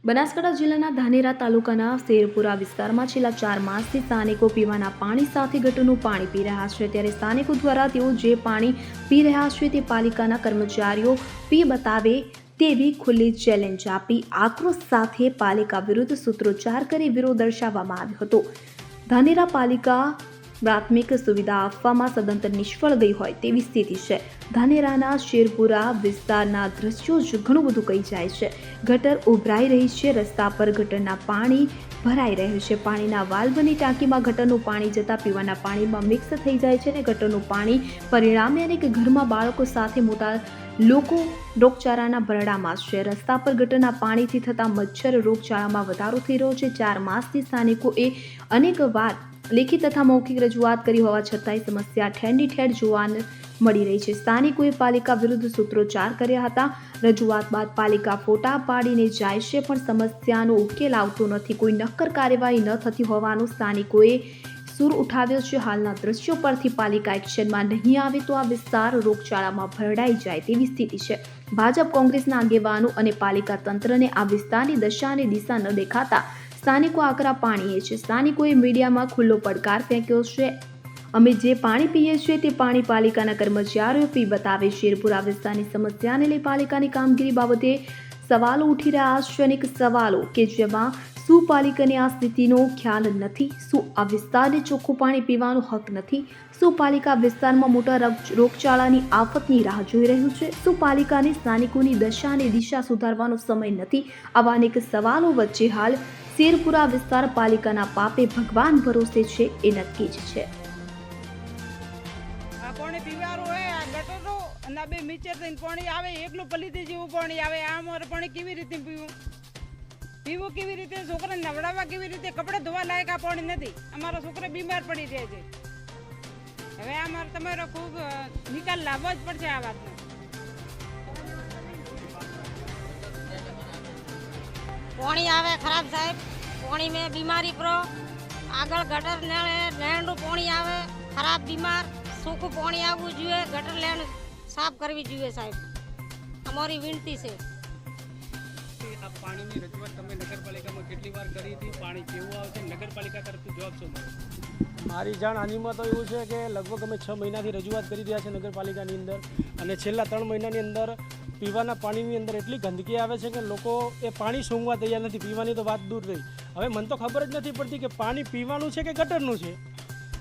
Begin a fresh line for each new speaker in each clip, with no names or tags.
બનાસકાંઠા જિલ્લાના ધાનેરા તાલુકાના શેરપુરા વિસ્તારમાં છેલ્લા 4 માસથી સ્થાનિકો પીવાના પાણી સાથે ગટરનું પાણી પી રહ્યા છે। ત્યારે સ્થાનિકો દ્વારા તેઓ જે પાણી પી રહ્યા છે તે પાલિકાના કર્મચારીઓ પી બતાવે તેવી ખુલ્લી ચેલેન્જ આપી આક્રોશ સાથે પાલિકા વિરુદ્ધ સૂત્રોચ્ચાર કરી વિરોધ દર્શાવવામાં આવ્યો હતો। ધાનેરા પાલિકા પ્રાથમિક સુવિધા આપવામાં સદંતર નિષ્ફળ ગઈ હોય તેવી સ્થિતિ છે। ધાનેરાના શેરપુરા વિસ્તારના દ્રશ્યો જ ઘણું બધું કહી જાય છે। ગટર ઉભરાઈ રહી છે, રસ્તા પર ગટરના પાણી ભરાઈ રહ્યું છે। પાણીના વાલ્વની ટાંકીમાં ગટરનું પાણી જતા પીવાના પાણીમાં મિક્સ થઈ જાય છે અને ગટરનું પાણી પરિણામે અનેક ઘરમાં બાળકો સાથે મોટા લોકો રોગચાળાના ભરડામાં છે। રસ્તા પર ગટરના પાણીથી થતા મચ્છર રોગચાળામાં વધારો થઈ રહ્યો છે। 4 માસથી સ્થાનિકોએ અનેક વાર લેખિત તથા મૌખિક રજૂઆત કરી હોવા છતાંય સમસ્યા ઠેરની ઠેર જોવા મળી રહી છે। સ્થાનિકોએ પાલિકા વિરુદ્ધ સૂત્રોચ્ચાર કર્યા હતા। રજૂઆત બાદ પાલિકા ફોટા પાડીને જાય છે પણ સમસ્યાનો ઉકેલ આવતો નથી। કોઈ નક્કર કાર્યવાહી ન થતી હોવાનું સ્થાનિકોએ સૂર ઉઠાવ્યો છે। હાલના દ્રશ્યો પરથી પાલિકા એક્શનમાં નહીં આવે તો આ વિસ્તાર રોગચાળામાં ભરડાઈ જાય તેવી સ્થિતિ છે। ભાજપ કોંગ્રેસના આગેવાનો અને પાલિકા તંત્રને આ વિસ્તારની દશા અને દિશા ન દેખાતા સ્થાનિકો આકરા પાણીએ છે। સ્થાનિકોએ મીડિયામાં ખુલ્લો પડકાર ફેંક્યો છે। અમે જે પાણી પીએ છીએ તે પાણી પાલિકાના કર્મચારીઓ પી બતાવે। શેરપુરા વિસ્તારની સમસ્યાને લઈ પાલિકાની કામગીરી બાબતે સવાલો ઉઠી રહ્યા છે। અનેક સવાલો કે જેમાં શું પાલિકાને આ સ્થિતિનો ખ્યાલ નથી? શું આ વિસ્તારને ચોખ્ખું પાણી પીવાનો હક નથી? શું પાલિકા વિસ્તારમાં મોટા રોગચાળાની આફતની રાહ જોઈ રહ્યું છે? શું પાલિકાને સ્થાનિકોની દશા અને દિશા સુધારવાનો સમય નથી? આવા અનેક સવાલો વચ્ચે હાલ શેરપુરા વિસ્તાર પાલિકાના પાપે ભગવાન ભરોસે છે એ નક્કી જ છે।
પાણી પીવાનું હોય આ ગટરનો અને બે મીચર થઈને પાણી આવે એકલું પલીથી જેવું પાણી આવે આ અમારે પાણી કેવી રીતે પીવું કેવી રીતે? છોકરાને નવડાવવા કેવી રીતે? કપડાં ધોવા લાયક આ પાણી નથી। અમારા છોકરા બીમાર પડી જાય છે। હવે અમારે તમારો ખૂબ નિકાલ લાવવો જ પડશે આ વાતનો।
પાણી આવે ખરાબ સાહેબ, પાણી में बीमारी pro આગળ ગટર લેન્ડનું પાણી આવે ખરાબ બીમાર સૂકું પાણી આવવું જોઈએ। ગટર લેન્ડ સાફ કરવી જોઈએ સાહેબ, અમારી વિનંતી છે।
આ પાણીની રજૂઆત તમે નગરપાલિકામાં કેટલી વાર કરી હતી? પાણી કેવું આવશે? નગરપાલિકા તરફથી જવાબ શું મળે?
મારી જાણ આનીમાં તો એવું છે કે લગભગ અમે 6 મહિનાથી રજૂઆત કરી રહ્યા છે નગરપાલિકાની અંદર અને છેલ્લા 3 મહિનાની અંદર પીવાના પાણીની અંદર એટલી ગંદકી આવે છે કે લોકો એ પાણી સૂંઘવા તૈયાર નથી। પીવાની તો વાત દૂર રહી, હવે મને તો ખબર જ નથી પડતી કે પાણી પીવાનું છે કે ગટરનું છે।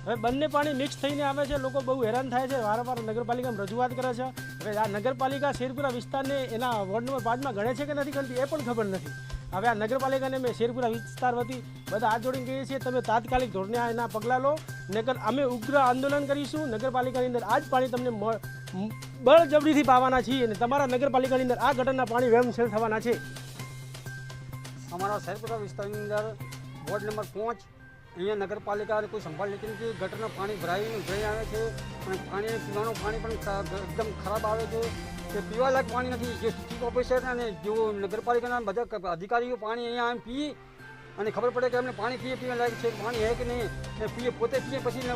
હવે બંને પાણી મિક્સ થઈને આવે છે, લોકો બહુ હેરાન થાય છે, વારંવાર નગરપાલિકામાં રજૂઆત કરે છે। હવે આ નગરપાલિકા શેરપુરા વિસ્તારને એના વોર્ડ નંબર 5માં ગણે છે કે નથી ગણતી એ પણ ખબર નથી। હવે આ નગરપાલિકાને મેં શેરપુરા વિસ્તાર વતી બધા હાથ જોડીને કહીએ છીએ તમે તાત્કાલિક ધોરણે એના પગલાં લો, નગર અમે ઉગ્ર આંદોલન કરીશું। નગરપાલિકાની અંદર આ જ પાણી તમને બળજબરીથી પાવાના છીએ અને તમારા નગરપાલિકાની અંદર આ ગટરના પાણી વેમશેલ થવાના છે।
અમારા શેરપુરા વિસ્તારની અંદર વોર્ડ નંબર 5 અહીંયા નગરપાલિકાને કોઈ સંભાળ લેતી નથી। ગટરનું પાણી ભરાઈ આવે છે અને પાણી પીવાનું પાણી પણ એકદમ ખરાબ આવે છે, કે પીવાલાયક પાણી નથી। જે ચીફ ઓફિસર અને જો નગરપાલિકાના બધા અધિકારીઓ પાણી અહીંયા આમ પી અને ખબર પડે કે અમને પાણી પીવા લાયક છે, પાણી હે કે નહીં, એ પીએ પોતે પીએ પછી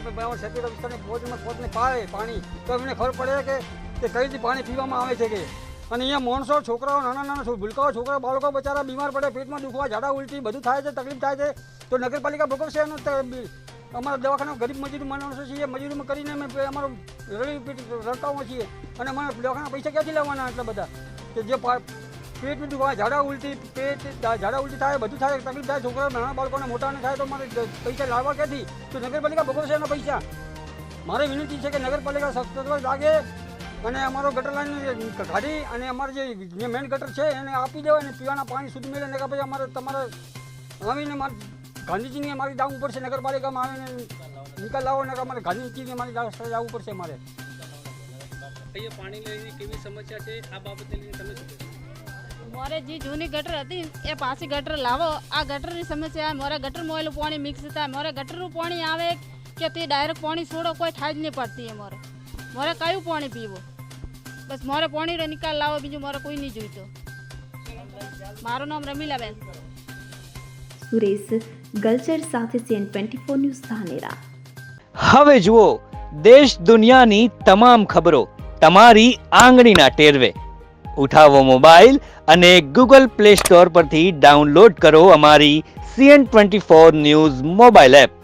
શેરપુરા વિસ્તારને વોર્ડ નંબર 5ને પાવે પાણી તો અમને ખબર પડે કે કઈ રીતે પાણી પીવામાં આવે છે કે। અને અહીંયા માણસો છોકરાઓ નાના ભૂલકાઓ છોકરા બાળકો બચારા બીમાર પડે, પેટમાં દુખવા, ઝાડા ઉલટી બધું થાય છે, તકલીફ થાય છે તો નગરપાલિકા ભોગવશે એનું। અમારા દવાખાના ગરીબ મજૂર માણસો છીએ, મજૂરીમાં કરીને અમે અમારું રડતાઓ છીએ અને અમારા દવાખાના પૈસા ક્યાંથી લાવવાના એટલા બધા કે જે પેટમાં દુખવા, ઝાડા ઉલટી થાય, બધું થાય, તકલીફ થાય, છોકરા નાના બાળકોને મોટાને થાય તો અમારે પૈસા લાવવા ક્યાંથી? તો નગરપાલિકા ભોગવશે એના પૈસા। મારી વિનંતી છે કે નગરપાલિકા સખત લાગે અને અમારો ગટર લાઈન કાઢી અને અમારે જે મેઇન ગટર છે એને આપી દેવાય અને પીવાના પાણી સુધી મળે ને કે ભાઈ અમારે તમારે આવીને મારે ગાંધીજીને અમારી જવું પડશે, નગરપાલિકામાં આવીને નિકાલ લાવો ને અમારે ગાંધીજીને અમારી જવું પડશે અમારે।
અહીંયા પાણી લઈને કેવી સમસ્યા છે આ બાબતે લઈને તમે શું કહેશો?
મારે જે જૂની ગટર હતી એ પાછી ગટર લાવો। આ ગટરની સમસ્યા મારે ગટરમાં એલું પાણી મિક્સ થાય, મારે ગટરનું પાણી આવે કે તે ડાયરેક્ટ પાણી છોડો કોઈ થાય જ નહીં પડતી। મારે કયું પાણી પીવું? બસ મારે પાણીનો નિકાલ લાવો, બીજું મારે કોઈ નહીં જોઈતો। મારું નામ રમીલાબેન।
સુરેશ ગલચર સાથે CN24 ન્યૂઝ ધાનેરા।
હવે જુઓ દેશ દુનિયાની તમામ ખબરો તમારી આંગળીના ટેરવે। ઉઠાવો મોબાઈલ અને ગૂગલ પ્લે સ્ટોર પરથી ડાઉનલોડ કરો અમારી CN24 ન્યૂઝ મોબાઈલ એપ.